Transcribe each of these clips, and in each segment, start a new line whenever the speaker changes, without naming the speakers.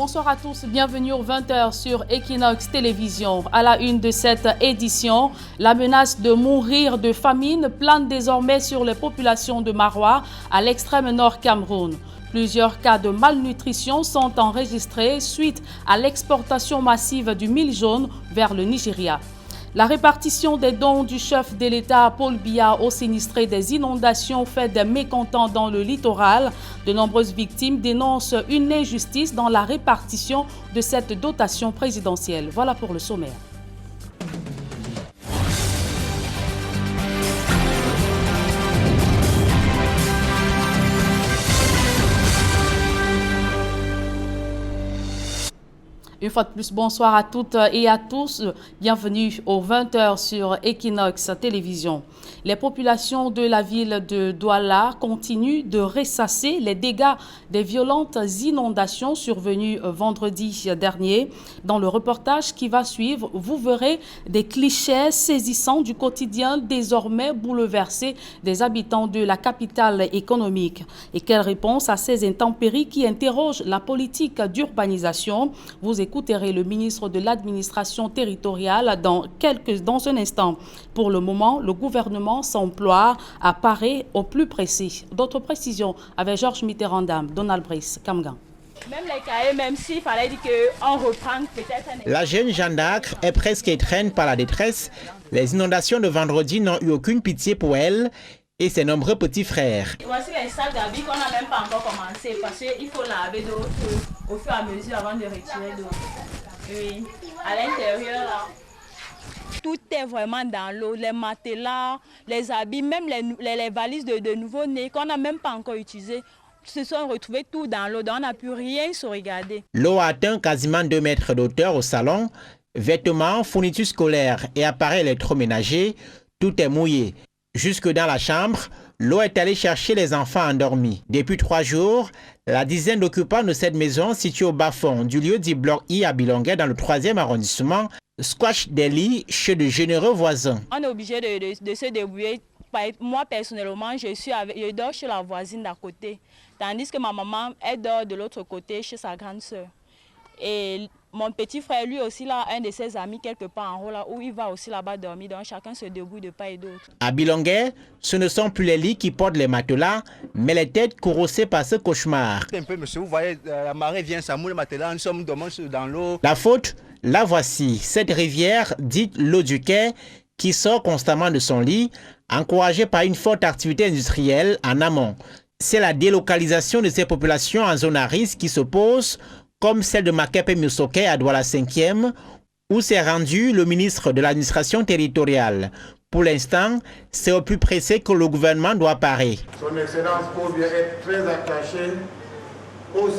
Bonsoir à tous, bienvenue aux 20h sur Equinox Télévision. À la une de cette édition, la menace de mourir de famine plane désormais sur les populations de Maroua à l'extrême nord Cameroun. Plusieurs cas de malnutrition sont enregistrés suite à l'exportation massive du mil jaune vers le Nigeria. La répartition des dons du chef de l'État Paul Biya aux sinistrés des inondations fait des mécontents dans le littoral. De nombreuses victimes dénoncent une injustice dans la répartition de cette dotation présidentielle. Voilà pour le sommaire. Une fois de plus, bonsoir à toutes et à tous. Bienvenue aux 20h sur Equinox Télévision. Les populations de la ville de Douala continuent de ressasser les dégâts des violentes inondations survenues vendredi dernier. Dans le reportage qui va suivre, vous verrez des clichés saisissants du quotidien désormais bouleversé des habitants de la capitale économique. Et quelle réponse à ces intempéries qui interrogent la politique d'urbanisation? Vous écouterez le ministre de l'administration territoriale dans un instant. Pour le moment, le gouvernement s'emploie à parer au plus précis. D'autres précisions avec Georges Mitterrand, Donald Brice, Kamgan.
Même les cahiers, même s'il fallait dire qu'on reprend peut-être...
La jeune Jeanne d'Arc est presque étreinte par la détresse. Les inondations de vendredi n'ont eu aucune pitié pour elle et ses nombreux petits frères.
Voici les sacs d'habits qu'on n'a même pas encore commencé parce qu'il faut laver d'eau au fur et à mesure avant de retirer d'eau. Oui, à l'intérieur là. Tout est vraiment dans l'eau, les matelas, les habits, même les valises de nouveau-nés qu'on n'a même pas encore utilisées, se sont retrouvés tout dans l'eau, donc on n'a pu rien se regarder.
L'eau atteint quasiment 2 mètres d'auteur au salon. Vêtements, fournitures scolaires et appareils électroménagers, tout est mouillé. Jusque dans la chambre, l'eau est allée chercher les enfants endormis. Depuis 3 jours, la dizaine d'occupants de cette maison située au bas-fond du lieu dit bloc I à Bilongué dans le 3e arrondissement squash des lits chez de généreux voisins.
On est obligé de se débrouiller. Moi personnellement, je dors chez la voisine d'à côté, tandis que ma maman elle dort de l'autre côté chez sa grande sœur. Et mon petit frère, lui aussi, là, un de ses amis quelque part en haut, là, où il va aussi là-bas dormir. Donc chacun se débrouille de part et d'autre.
À Bilongué, ce ne sont plus les lits qui portent les matelas, mais les têtes courroucées par ce cauchemar.
Un peu, monsieur, vous voyez, la marée vient, ça moule le matelas, nous sommes dans l'eau.
La faute, la voici, cette rivière dite l'eau du quai, qui sort constamment de son lit, encouragée par une forte activité industrielle en amont. C'est la délocalisation de ces populations en zone à risque qui se pose, comme celle de Makepe Musoke à Douala 5e, où s'est rendu le ministre de l'administration territoriale. Pour l'instant, c'est au plus pressé que le gouvernement doit parer.
Son Excellence Paul Biya est très attaché aux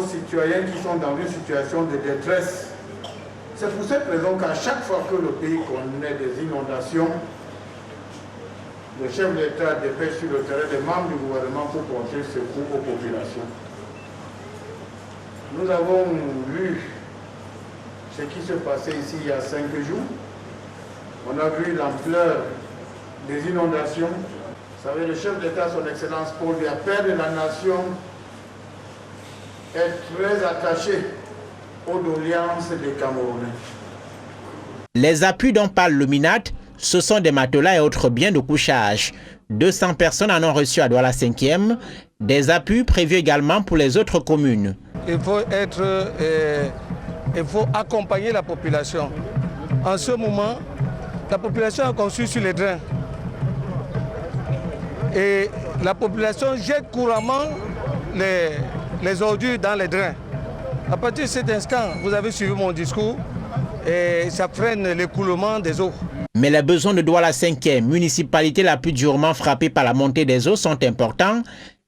citoyens qui sont dans une situation de détresse. C'est pour cette raison qu'à chaque fois que le pays connaît des inondations, le chef de l'État dépêche sur le terrain des membres du gouvernement pour porter secours aux populations. Nous avons vu ce qui se passait ici il y a 5 jours. On a vu l'ampleur des inondations. Vous savez, le chef d'État, son Excellence Paul Biya, père de la nation, est très attaché aux doléances des Camerounais.
Les appuis dont parle le MINAT, ce sont des matelas et autres biens de couchage. 200 personnes en ont reçu à Douala 5e. Des appuis prévus également pour les autres communes.
Il faut accompagner la population. En ce moment, la population est construite sur les drains. Et la population jette couramment les ordures dans les drains. À partir de cet instant, vous avez suivi mon discours, et ça freine l'écoulement des eaux.
Mais les besoins de Douala 5e, municipalité la plus durement frappée par la montée des eaux, sont importants.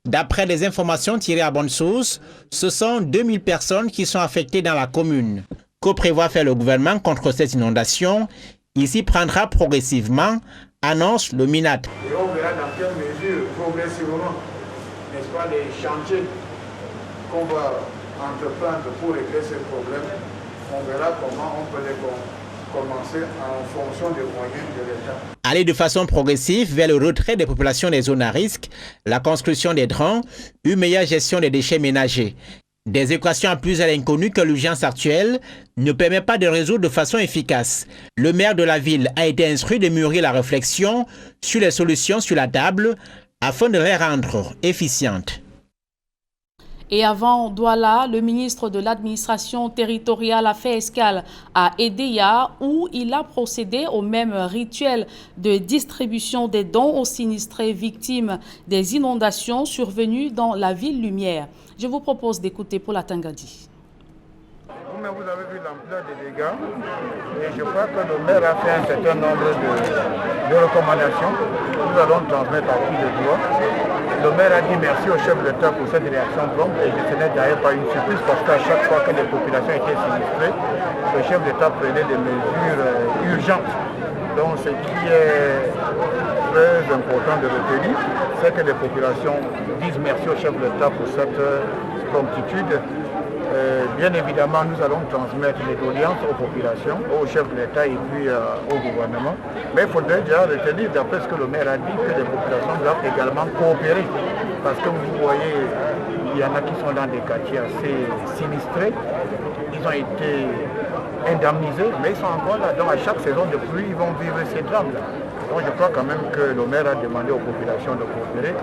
D'après les informations tirées à bonne source, ce sont 2000 personnes qui sont affectées dans la commune. Que prévoit faire le gouvernement contre cette inondation? Il s'y prendra progressivement, annonce le MINAT.
Et on verra dans quelle mesure, progressivement, n'est-ce pas, les chantiers qu'on va entreprendre pour régler ces problèmes, on verra comment on peut les commencer en fonction des moyens de l'État.
Aller de façon progressive vers le retrait des populations des zones à risque, la construction des drains, une meilleure gestion des déchets ménagers. Des équations à plus à l'inconnu que l'urgence actuelle ne permet pas de résoudre de façon efficace. Le maire de la ville a été instruit de mûrir la réflexion sur les solutions sur la table afin de les rendre efficientes.
Et avant Douala, le ministre de l'administration territoriale a fait escale à Edéa où il a procédé au même rituel de distribution des dons aux sinistrés victimes des inondations survenues dans la ville Lumière. Je vous propose d'écouter Paul Atangadi.
Vous avez vu l'ampleur des dégâts et je crois que le maire a fait un certain nombre de recommandations. Nous allons transmettre à qui le doigt. Le maire a dit merci au chef de l'État pour cette réaction prompte et ce n'est d'ailleurs pas une surprise parce qu'à chaque fois que les populations étaient sinistrées, le chef d'État prenait des mesures urgentes. Donc ce qui est très important de retenir, c'est que les populations disent merci au chef de l'État pour cette promptitude. Bien évidemment, nous allons transmettre les doléances aux populations, au chef de l'État et puis au gouvernement. Mais il faudrait déjà retenir, d'après ce que le maire a dit, que les populations doivent également coopérer. Parce que vous voyez, il y en a qui sont dans des quartiers assez sinistrés. Ils ont été indemnisés, mais ils sont encore là. Donc à chaque saison de pluie, ils vont vivre ces drames-là. Donc je crois quand même que le maire a demandé aux populations de coopérer.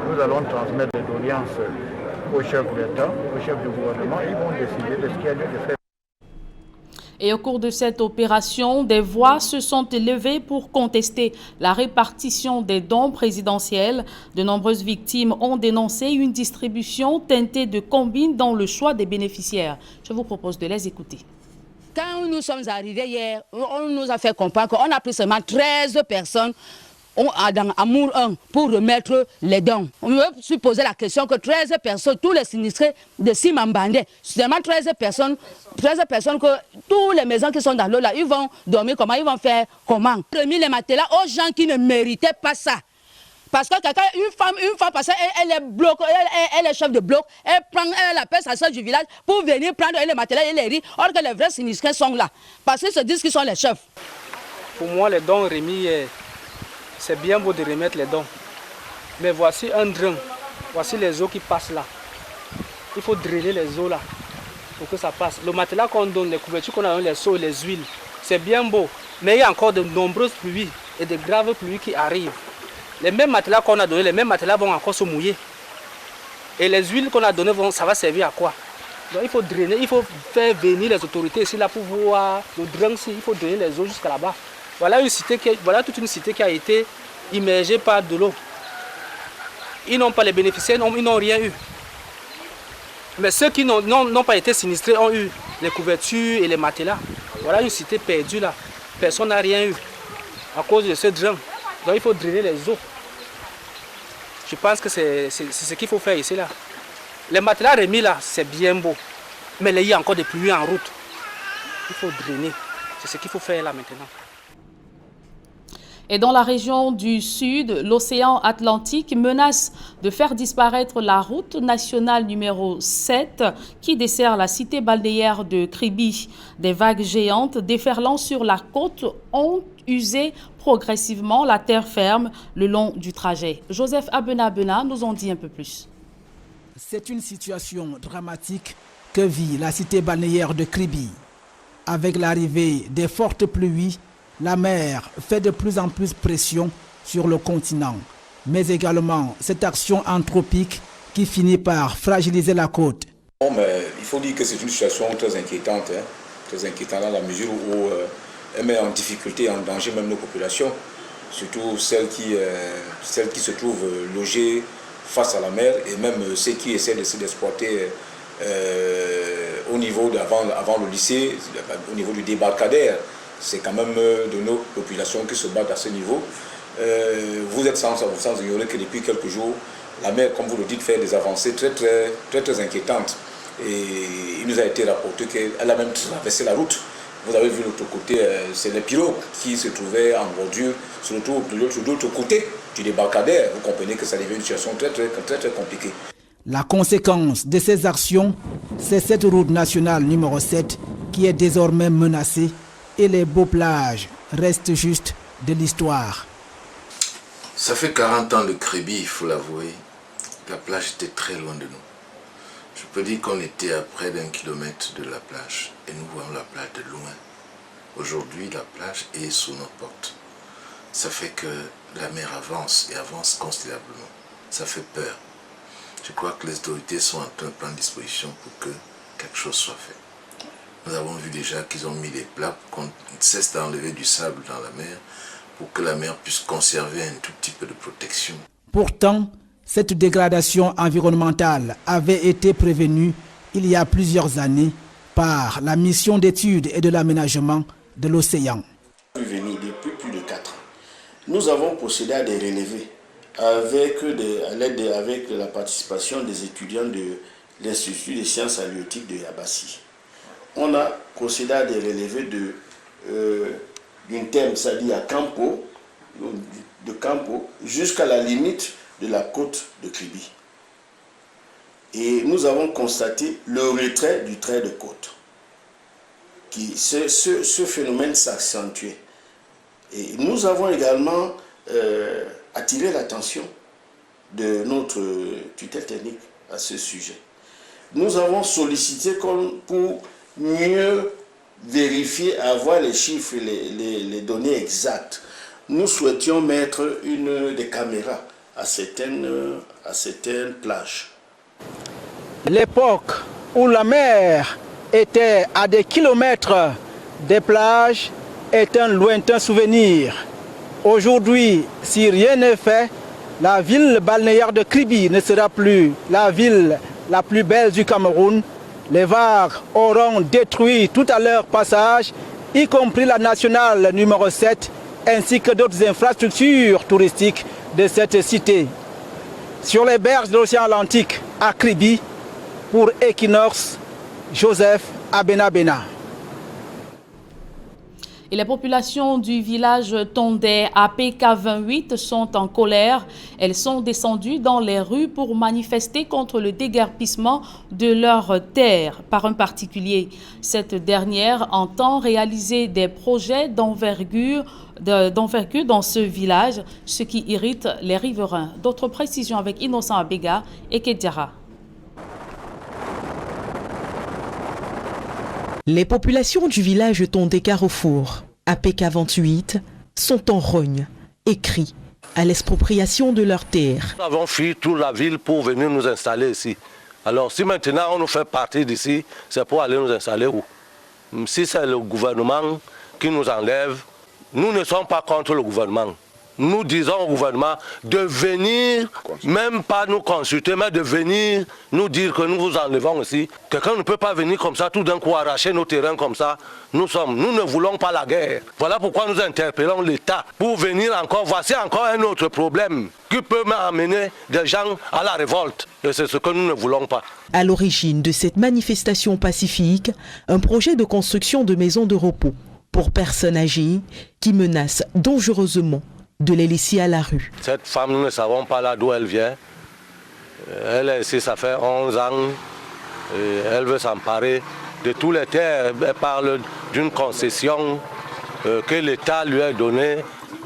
Nous allons transmettre les doléances au chef de l'État, au chef du gouvernement, ils vont décider de ce qu'il y a lieu de faire.
Et au cours de cette opération, des voix se sont élevées pour contester la répartition des dons présidentiels. De nombreuses victimes ont dénoncé une distribution teintée de combine dans le choix des bénéficiaires. Je vous propose de les écouter.
Quand nous sommes arrivés hier, on nous a fait comprendre qu'on a pris seulement 13 personnes dans Amour 1 pour remettre les dons. On me suis posé la question que 13 personnes, tous les sinistrés de Simambandé, seulement 13 personnes que tous les maisons qui sont dans l'eau là, ils vont dormir comment, ils vont faire comment. Remis les matelas aux gens qui ne méritaient pas ça. Parce que quelqu'un, une femme parce elle est bloc, elle est chef de bloc, elle appelle sa soeur du village pour venir prendre les matelas et les riz, or que les vrais sinistrés sont là. Parce qu'ils se disent qu'ils sont les chefs.
Pour moi, les dons remis, c'est bien beau de remettre les dons. Mais voici un drain, voici les eaux qui passent là. Il faut drainer les eaux là pour que ça passe. Le matelas qu'on donne, les couvertures qu'on a, les seaux, les huiles, c'est bien beau. Mais il y a encore de nombreuses pluies et de graves pluies qui arrivent. Les mêmes matelas qu'on a donnés, les mêmes matelas vont encore se mouiller. Et les huiles qu'on a données, ça va servir à quoi? Donc il faut drainer, il faut faire venir les autorités ici là pour voir le drain ici, il faut drainer les eaux jusqu'à là-bas. Voilà toute une cité qui a été immergée par de l'eau. Ils n'ont pas les bénéficiaires, ils n'ont rien eu. Mais ceux qui n'ont pas été sinistrés ont eu les couvertures et les matelas. Voilà une cité perdue là. Personne n'a rien eu à cause de ce drain. Donc il faut drainer les eaux. Je pense que c'est ce qu'il faut faire ici là. Les matelas remis là, c'est bien beau. Mais il y a encore des pluies en route. Il faut drainer. C'est ce qu'il faut faire là maintenant.
Et dans la région du Sud, l'océan Atlantique menace de faire disparaître la route nationale numéro 7 qui dessert la cité balnéaire de Kribi. Des vagues géantes déferlant sur la côte ont usé progressivement la terre ferme le long du trajet. Joseph Abena nous en dit un peu plus.
C'est une situation dramatique que vit la cité balnéaire de Kribi. Avec l'arrivée des fortes pluies, la mer fait de plus en plus pression sur le continent, mais également cette action anthropique qui finit par fragiliser la côte.
Bon, mais il faut dire que c'est une situation très inquiétante dans la mesure où elle met en difficulté et en danger même nos populations, surtout celles qui se trouvent logées face à la mer et même ceux qui essaient d'exploiter au niveau avant le lycée, au niveau du débarcadère. C'est quand même de nos populations qui se battent à ce niveau. Vous êtes sans ignorer que depuis quelques jours, la mer, comme vous le dites, fait des avancées très inquiétantes. Et il nous a été rapporté qu'elle a même traversé la route. Vous avez vu de l'autre côté, c'est les pirogues qui se trouvaient en bordure, surtout de l'autre côté du débarcadère. Vous comprenez que ça devient une situation très compliquée.
La conséquence de ces actions, c'est cette route nationale numéro 7 qui est désormais menacée. Et les beaux plages restent juste de l'histoire.
Ça fait 40 ans le Kribi, il faut l'avouer. La plage était très loin de nous. Je peux dire qu'on était à près d'1 kilomètre de la plage et nous voyons la plage de loin. Aujourd'hui, la plage est sous nos portes. Ça fait que la mer avance et avance considérablement. Ça fait peur. Je crois que les autorités sont en train de prendre disposition pour que quelque chose soit fait. Nous avons vu déjà qu'ils ont mis des plats pour qu'on cesse d'enlever du sable dans la mer pour que la mer puisse conserver un tout petit peu de protection.
Pourtant, cette dégradation environnementale avait été prévenue il y a plusieurs années par la mission d'études et de l'aménagement de l'océan.
Depuis plus de 4 ans, nous avons procédé à des relevés avec la participation des étudiants de l'Institut des sciences halieutiques de Yabassi. On a procédé à des relevés d'une thème, c'est-à-dire à Campo, de Campo jusqu'à la limite de la côte de Kribi. Et nous avons constaté le retrait du trait de côte. Ce phénomène s'accentuait. Et nous avons également attiré l'attention de notre tutelle technique à ce sujet. Nous avons sollicité pour mieux vérifier, avoir les chiffres, les données exactes. Nous souhaitions mettre des caméras à certaines plages.
L'époque où la mer était à des kilomètres des plages est un lointain souvenir. Aujourd'hui, si rien n'est fait, la ville balnéaire de Kribi ne sera plus la ville la plus belle du Cameroun. Les vagues auront détruit tout à leur passage, y compris la nationale numéro 7, ainsi que d'autres infrastructures touristiques de cette cité. Sur les berges de l'océan Atlantique, à Kribi, pour Equinox, Joseph Abenabena.
Et les populations du village Tondé à PK28 sont en colère. Elles sont descendues dans les rues pour manifester contre le déguerpissement de leurs terres par un particulier. Cette dernière entend réaliser des projets d'envergure dans ce village, ce qui irrite les riverains. D'autres précisions avec Innocent Abega et Kedjara.
Les populations du village Tondé Carrefour, à PK28, sont en rogne et crient à l'expropriation de leurs terres.
Nous avons fui toute la ville pour venir nous installer ici. Alors si maintenant on nous fait partir d'ici, c'est pour aller nous installer où? Si c'est le gouvernement qui nous enlève, nous ne sommes pas contre le gouvernement. Nous disons au gouvernement de venir, même pas nous consulter, mais de venir nous dire que nous vous enlevons ici. Quelqu'un ne peut pas venir comme ça, tout d'un coup arracher nos terrains comme ça. Nous ne voulons pas la guerre. Voilà pourquoi nous interpellons l'État pour venir encore. Voici encore un autre problème qui peut amener des gens à la révolte. Et c'est ce que nous ne voulons pas.
À l'origine de cette manifestation pacifique, un projet de construction de maisons de repos pour personnes âgées qui menacent dangereusement de les laisser à la rue.
Cette femme, nous ne savons pas là d'où elle vient. Elle est ici, ça fait 11 ans. Et elle veut s'emparer de tous les terres. Elle parle d'une concession que l'État lui a donnée.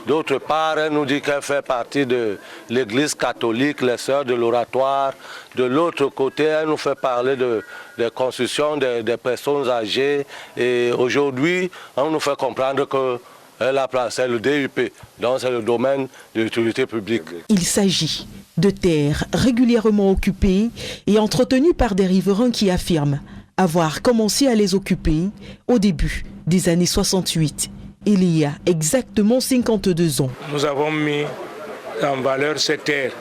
D'autre part, elle nous dit qu'elle fait partie de l'Église catholique, les sœurs de l'oratoire. De l'autre côté, elle nous fait parler des concessions des personnes âgées. Et aujourd'hui, on nous fait comprendre que c'est le DUP, donc c'est le domaine de l'utilité publique.
Il s'agit de terres régulièrement occupées et entretenues par des riverains qui affirment avoir commencé à les occuper au début des années 68, il y a exactement 52 ans.
Nous avons mis en valeur ces terres.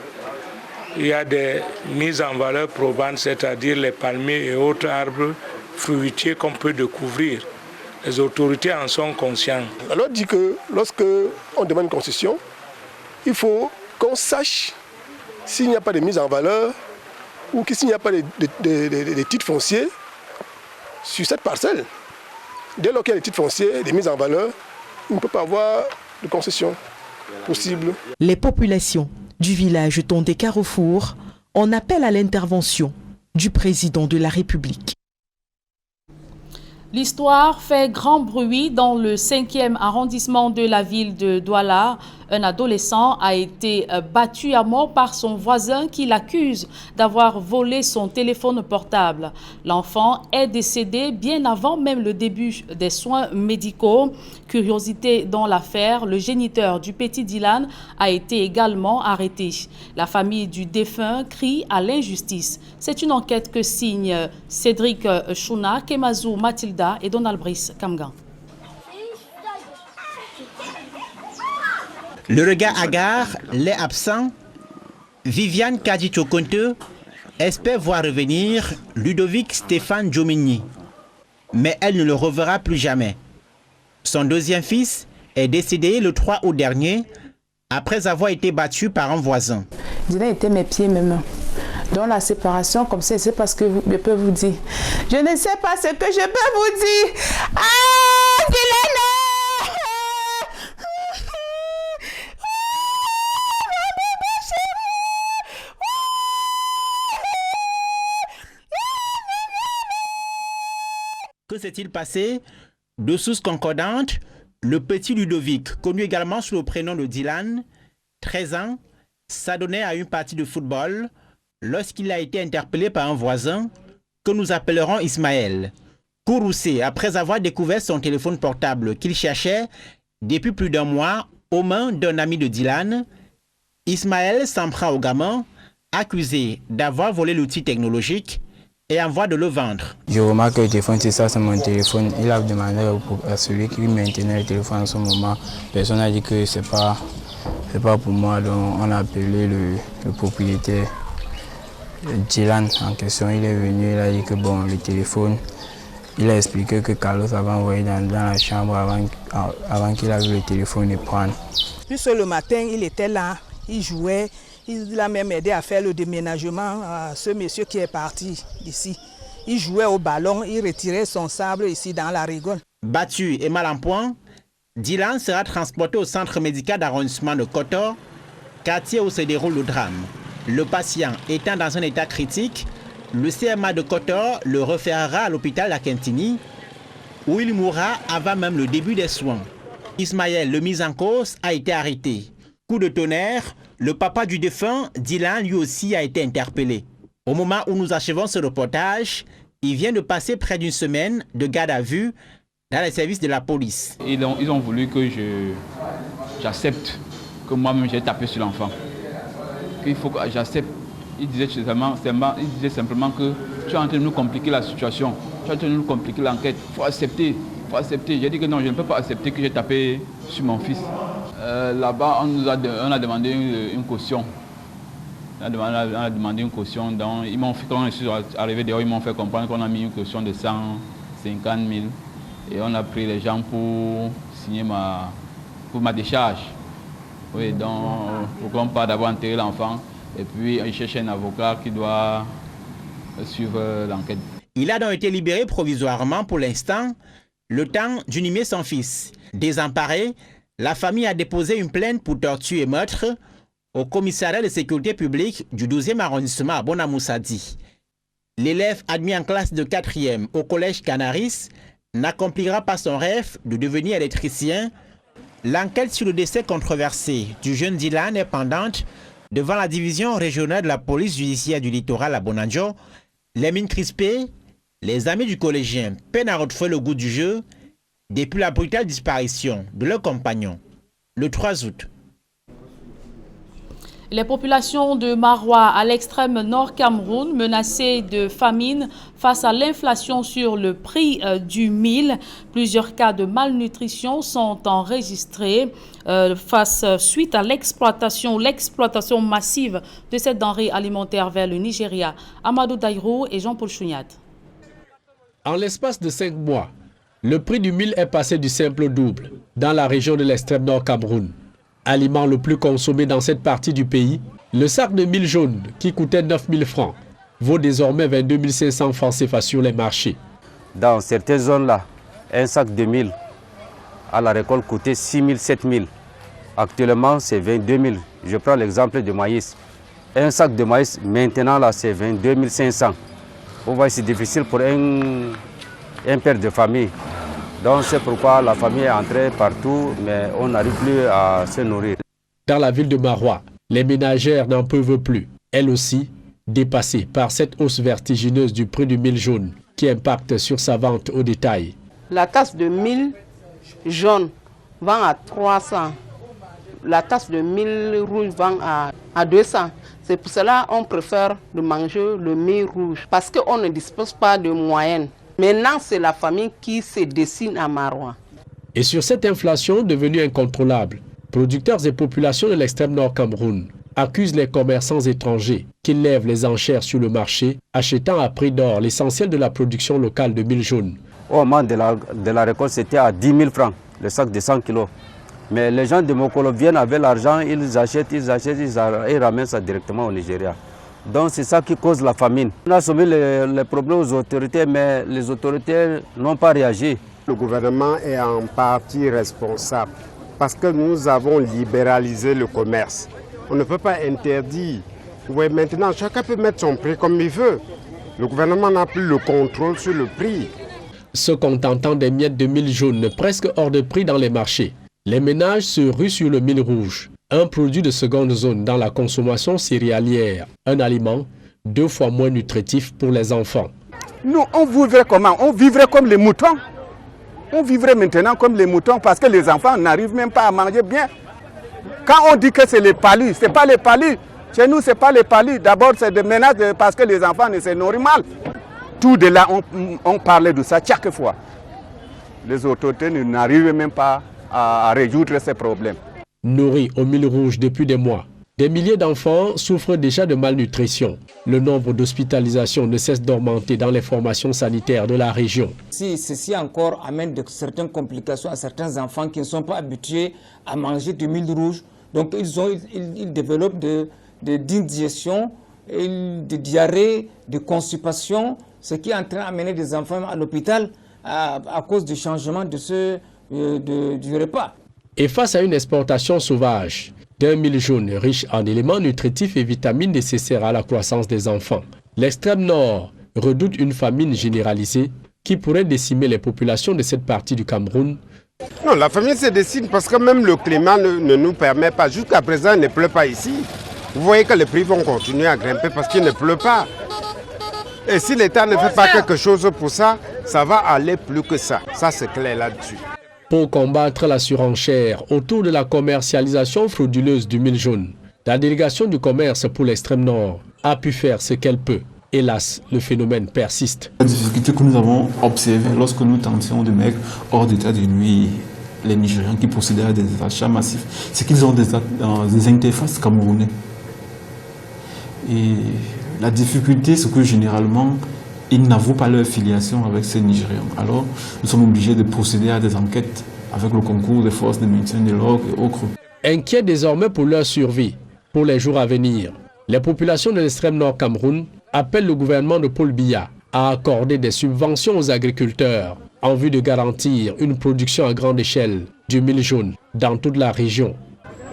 Il y a des mises en valeur probantes, c'est-à-dire les palmiers et autres arbres fruitiers qu'on peut découvrir. Les autorités en sont conscientes.
Alors dit que lorsque on demande une concession, il faut qu'on sache s'il n'y a pas de mise en valeur ou s'il n'y a pas de titres fonciers sur cette parcelle. Dès lors qu'il y a des titres fonciers, des mises en valeur, il ne peut pas avoir de concession possible.
Les populations du village Tondé Carrefour en appellent à l'intervention du président de la République.
L'histoire fait grand bruit dans le 5e arrondissement de la ville de Douala. Un adolescent a été battu à mort par son voisin qui l'accuse d'avoir volé son téléphone portable. L'enfant est décédé bien avant même le début des soins médicaux. Curiosité dans l'affaire, le géniteur du petit Dylan a été également arrêté. La famille du défunt crie à l'injustice. C'est une enquête que signent Cédric Chouna, Kemazou Matilda et Donald Brice Kamgan.
Le regard hagard, l'est absent. Viviane Kadjichokonte espère voir revenir Ludovic Stéphane Jomini. Mais elle ne le reverra plus jamais. Son deuxième fils est décédé le 3 août dernier après avoir été battu par un voisin.
Dylan était mes pieds, mes mains. Dans la séparation, comme ça, c'est parce que je peux vous dire. Je ne sais pas ce que je peux vous dire. Ah, Dylan!
Que s'est-il passé? De sources concordantes, le petit Ludovic, connu également sous le prénom de Dylan, 13 ans, s'adonnait à une partie de football lorsqu'il a été interpellé par un voisin que nous appellerons Ismaël. Courroucé après avoir découvert son téléphone portable qu'il cherchait depuis plus d'un mois aux mains d'un ami de Dylan, Ismaël s'en prend au gamin, accusé d'avoir volé l'outil technologique et envoie de le vendre.
Je remarque que le téléphone, c'est ça, c'est mon téléphone. Il a demandé à celui qui maintenait le téléphone en ce moment. Personne n'a dit que c'est pas pour moi, donc on a appelé le propriétaire. Dylan en question, il est venu, il a dit que bon, le téléphone, il a expliqué que Carlos avait envoyé dans la chambre avant qu'il a vu le téléphone le prendre.
Puisque le matin, il était là, il jouait. Il a même aidé à faire le déménagement à ce monsieur qui est parti d'ici. Il jouait au ballon, il retirait son sable ici dans la rigole.
Battu et mal en point, Dylan sera transporté au centre médical d'arrondissement de Kotor, quartier où se déroule le drame. Le patient étant dans un état critique, le CMA de Kotor le référera à l'hôpital d'Akentini, où il mourra avant même le début des soins. Ismaël, le mis en cause, a été arrêté. Coup de tonnerre, le papa du défunt, Dylan, lui aussi a été interpellé. Au moment où nous achevons ce reportage, il vient de passer près d'une semaine de garde à vue dans les services de la police.
Ils ont voulu que j'accepte que moi-même j'ai tapé sur l'enfant. Qu'il faut que j'accepte. Il disait simplement que tu es en train de nous compliquer la situation. Tu es en train de nous compliquer l'enquête. Il faut accepter. J'ai dit que non, je ne peux pas accepter que j'ai tapé sur mon fils. Là-bas, on a demandé une caution. On a demandé une caution. Donc, quand je suis arrivé dehors, ils m'ont fait comprendre qu'on a mis une caution de 150 000. Et on a pris les gens pour signer pour ma décharge. Oui, donc, pour qu'on pas d'avoir enterré l'enfant. Et puis, il cherche un avocat qui doit suivre l'enquête.
Il a donc été libéré provisoirement pour l'instant, le temps d'unimer son fils. Désemparé, la famille a déposé une plainte pour torture et meurtre au commissariat de sécurité publique du 12e arrondissement à Bonamoussadi. L'élève admis en classe de 4e au collège Canaris n'accomplira pas son rêve de devenir électricien. L'enquête sur le décès controversé du jeune Dylan est pendante devant la division régionale de la police judiciaire du littoral à Bonadjo. Les mines crispées, les amis du collégien peinent à retrouver le goût du jeu depuis la brutale disparition de leur compagnon le 3 août.
Les populations de Maroua à l'extrême nord Cameroun menacées de famine face à l'inflation sur le prix du mil. Plusieurs cas de malnutrition sont enregistrés suite à l'exploitation massive de cette denrée alimentaire vers le Nigeria. Amadou Daïrou et Jean-Paul Chouniat.
En l'espace de 5 mois, le prix du mil est passé du simple au double dans la région de l'extrême nord Cameroun. Aliment le plus consommé dans cette partie du pays, le sac de mil jaune qui coûtait 9 000 francs vaut désormais 22 500 francs CFA sur les marchés.
Dans certaines zones-là, un sac de mil à la récolte coûtait 6 000, 7 000. Actuellement, c'est 22 000. Je prends l'exemple de maïs. Un sac de maïs, maintenant, là, c'est 22 500. Vous voyez, c'est difficile pour un père de famille. Donc c'est pourquoi la famille est entrée partout, mais on n'arrive plus à se nourrir.
Dans la ville de Maroua, les ménagères n'en peuvent plus. Elles aussi, dépassées par cette hausse vertigineuse du prix du mil jaune qui impacte sur sa vente au détail.
La tasse de mil jaune vend à 300. La tasse de mil rouge vend à 200. C'est pour cela qu'on préfère de manger le mil rouge, parce qu'on ne dispose pas de moyens. Maintenant, c'est la famille qui se dessine à Maroua.
Et sur cette inflation devenue incontrôlable, producteurs et populations de l'extrême nord Cameroun accusent les commerçants étrangers qui lèvent les enchères sur le marché, achetant à prix d'or l'essentiel de la production locale de mil jaune.
Au moment de la récolte, c'était à 10 000 francs, le sac de 100 kilos. Mais les gens de Mokolo viennent avec l'argent, ils achètent, ils ramènent ça directement au Nigeria. Donc c'est ça qui cause la famine. On a soumis les problèmes aux autorités, mais les autorités n'ont pas réagi.
Le gouvernement est en partie responsable parce que nous avons libéralisé le commerce. On ne peut pas interdire. Oui, maintenant, chacun peut mettre son prix comme il veut. Le gouvernement n'a plus le contrôle sur le prix.
Se contentant des miettes de mil jaune presque hors de prix dans les marchés, les ménages se ruent sur le mil rouge, un produit de seconde zone dans la consommation céréalière, un aliment 2 fois moins nutritif pour les enfants.
Nous, on vivrait comment? On vivrait comme les moutons. On vivrait maintenant comme les moutons parce que les enfants n'arrivent même pas à manger bien. Quand on dit que c'est les palus, ce n'est pas les palus. Chez nous, ce n'est pas les palus. D'abord, c'est des menaces parce que les enfants ne se nourrissent mal. Tout de là, on parlait de ça chaque fois. Les autorités n'arrivent même pas à résoudre ces problèmes.
Nourris au mil rouge depuis des mois, des milliers d'enfants souffrent déjà de malnutrition. Le nombre d'hospitalisations ne cesse d'augmenter dans les formations sanitaires de la région.
Si ceci encore amène de certaines complications à certains enfants qui ne sont pas habitués à manger du mil rouge, donc ils développent d'indigestion, de diarrhée, de constipation, ce qui est en train d'amener des enfants à l'hôpital à cause du changement du repas.
Et face à une exportation sauvage d'un mil jaune riche en éléments nutritifs et vitamines nécessaires à la croissance des enfants, l'extrême nord redoute une famine généralisée qui pourrait décimer les populations de cette partie du Cameroun.
Non, la famine se dessine parce que même le climat ne nous permet pas. Jusqu'à présent, il ne pleut pas ici. Vous voyez que les prix vont continuer à grimper parce qu'il ne pleut pas. Et si l'État ne fait pas quelque chose pour ça, ça va aller plus que ça. Ça, c'est clair là-dessus.
Pour combattre la surenchère autour de la commercialisation frauduleuse du mil jaune, la délégation du commerce pour l'extrême nord a pu faire ce qu'elle peut. Hélas, le phénomène persiste.
La difficulté que nous avons observée lorsque nous tentions de mettre hors d'état de nuire les Nigérians qui procédaient à des achats massifs, c'est qu'ils ont des interfaces camerounais. Et la difficulté, c'est que généralement, ils n'avouent pas leur filiation avec ces Nigérians. Alors, nous sommes obligés de procéder à des enquêtes avec le concours des forces de maintien de l'ordre et autres.
Inquiets désormais pour leur survie, pour les jours à venir, les populations de l'extrême nord Cameroun appellent le gouvernement de Paul Biya à accorder des subventions aux agriculteurs en vue de garantir une production à grande échelle du mil jaune dans toute la région.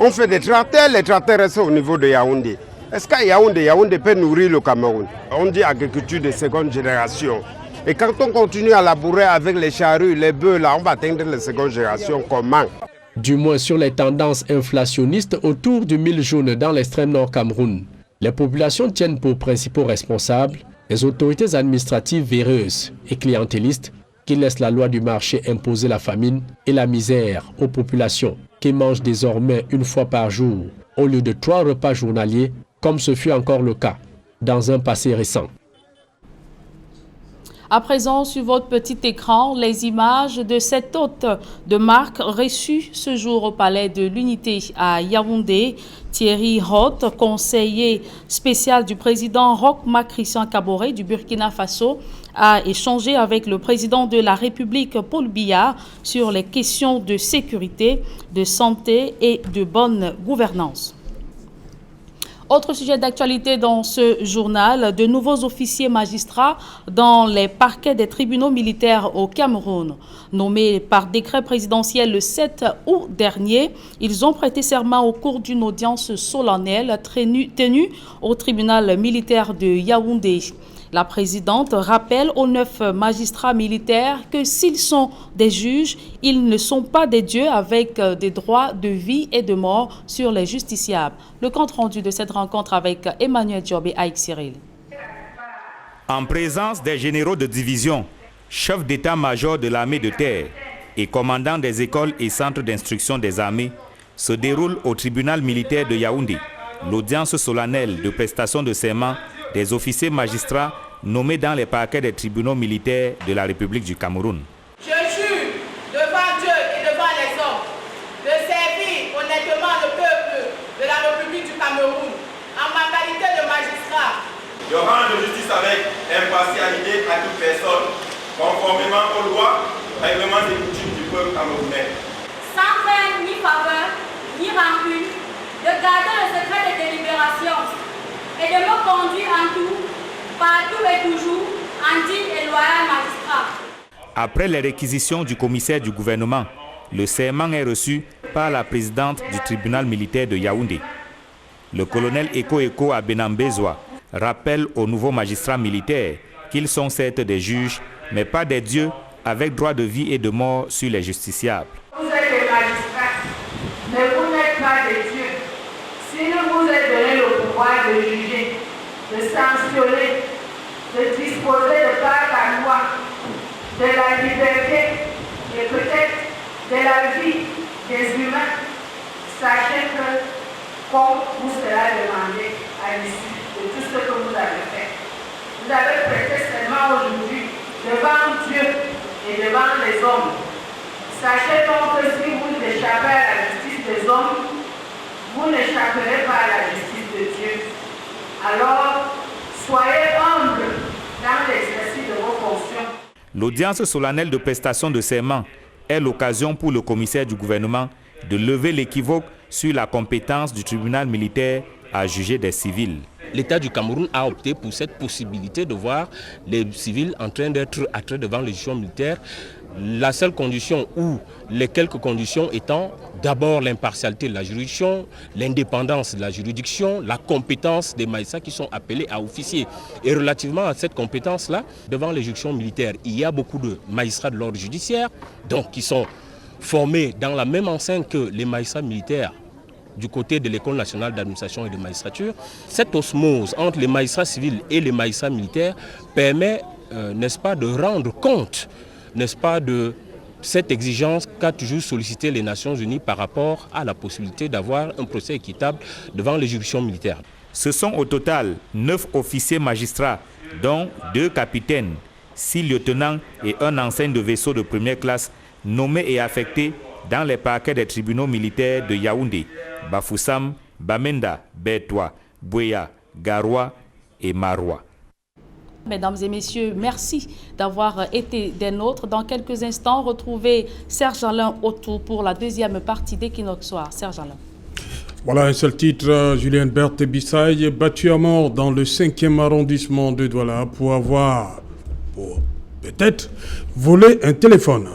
On fait des tracteurs, les tracteurs restent au niveau de Yaoundé. Est-ce qu'à Yaoundé peut nourrir le Cameroun? On dit agriculture de seconde génération. Et quand on continue à labourer avec les charrues, les bœufs, là, on va atteindre la seconde génération. Comment?
Du moins sur les tendances inflationnistes autour du mil jaune dans l'extrême nord Cameroun, les populations tiennent pour principaux responsables les autorités administratives véreuses et clientélistes qui laissent la loi du marché imposer la famine et la misère aux populations qui mangent désormais une fois par jour au lieu de 3 repas journaliers, comme ce fut encore le cas dans un passé récent.
À présent, sur votre petit écran, les images de cet hôte de marque reçu ce jour au Palais de l'Unité à Yaoundé. Thierry Roth, conseiller spécial du président Roch Marc Christian Kaboré du Burkina Faso, a échangé avec le président de la République Paul Biya sur les questions de sécurité, de santé et de bonne gouvernance. Autre sujet d'actualité dans ce journal, de nouveaux officiers magistrats dans les parquets des tribunaux militaires au Cameroun. Nommés par décret présidentiel le 7 août dernier, ils ont prêté serment au cours d'une audience solennelle tenue au tribunal militaire de Yaoundé. La présidente rappelle aux 9 magistrats militaires que s'ils sont des juges, ils ne sont pas des dieux avec des droits de vie et de mort sur les justiciables. Le compte-rendu de cette rencontre avec Emmanuel Diop et Aïk Cyril.
En présence des généraux de division, chefs d'état-major de l'armée de terre et commandants des écoles et centres d'instruction des armées, se déroule au tribunal militaire de Yaoundé l'audience solennelle de prestation de serment des officiers magistrats nommés dans les parquets des tribunaux militaires de la République du Cameroun.
Je jure devant Dieu et devant les hommes de servir honnêtement le peuple de la République du Cameroun en ma qualité de magistrat.
De rendre justice avec impartialité à toute personne, conformément aux lois, règlements et coutumes du peuple camerounais.
Sans crainte ni faveur, ni rancune, de garder le secret des délibérations et de me conduire en tout, partout et toujours, en digne et loyal magistrat.
Après les réquisitions du commissaire du gouvernement, le serment est reçu par la présidente du tribunal militaire de Yaoundé. Le colonel Eko Abenambezoa rappelle aux nouveaux magistrats militaires qu'ils sont certes des juges, mais pas des dieux avec droit de vie et de mort sur les justiciables.
Vous êtes des magistrats, mais vous n'êtes pas des dieux. Si nous vous êtes donné le pouvoir de juger, de sanctionner, de disposer de par la loi, de la liberté et peut-être de la vie des humains, sachez que, comme vous sera demandé à l'issue de tout ce que vous avez fait, vous avez prêté serment aujourd'hui devant Dieu et devant les hommes. Sachez donc que si vous échappez à la justice des hommes, vous n'échapperez pas à la justice de Dieu. Alors, soyez humbles dans l'exercice de vos fonctions.
L'audience solennelle de prestation de serment est l'occasion pour le commissaire du gouvernement de lever l'équivoque sur la compétence du tribunal militaire à juger des civils.
L'État du Cameroun a opté pour cette possibilité de voir les civils en train d'être attraits devant les juridictions militaires. La seule condition ou les quelques conditions étant d'abord l'impartialité de la juridiction, l'indépendance de la juridiction, la compétence des magistrats qui sont appelés à officier. Et relativement à cette compétence-là, devant les juridictions militaires, il y a beaucoup de magistrats de l'ordre judiciaire, donc qui sont formés dans la même enceinte que les magistrats militaires du côté de l'École nationale d'administration et de magistrature. Cette osmose entre les magistrats civils et les magistrats militaires permet, n'est-ce pas, de rendre compte, n'est-ce pas, de cette exigence qu'a toujours sollicité les Nations Unies par rapport à la possibilité d'avoir un procès équitable devant les juridictions militaires.
Ce sont au total 9 officiers magistrats, dont 2 capitaines, 6 lieutenants et un enseigne de vaisseau de première classe nommés et affectés dans les parquets des tribunaux militaires de Yaoundé, Bafoussam, Bamenda, Bertoua, Bouéa, Garoua et Maroua.
Mesdames et messieurs, merci d'avoir été des nôtres. Dans quelques instants, retrouvez Serge Alain Autou pour la deuxième partie d'Equinox Soir. Serge Alain.
Voilà un seul titre, Julien Berthe Bissaï, battu à mort dans le 5e arrondissement de Douala pour avoir, peut-être, volé un téléphone.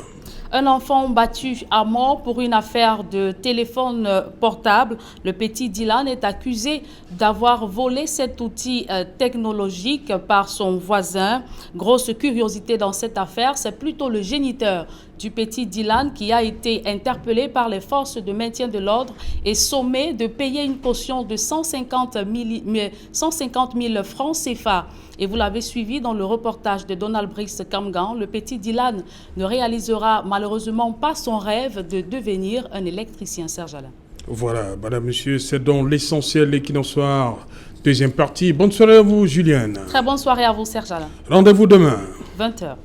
Un enfant battu à mort pour une affaire de téléphone portable. Le petit Dylan est accusé d'avoir volé cet outil technologique par son voisin. Grosse curiosité dans cette affaire, c'est plutôt le géniteur du petit Dylan qui a été interpellé par les forces de maintien de l'ordre et sommé de payer une caution de 150 000 francs CFA. Et vous l'avez suivi dans le reportage de Donald Brice Kamgan, le petit Dylan ne réalisera malheureusement pas son rêve de devenir un électricien. Serge Alain.
Voilà, madame, monsieur, c'est donc l'essentiel d'Equinox Soir. Deuxième partie. Bonne soirée à vous, Julienne.
Très bonne soirée à vous, Serge Alain.
Rendez-vous demain.
20h.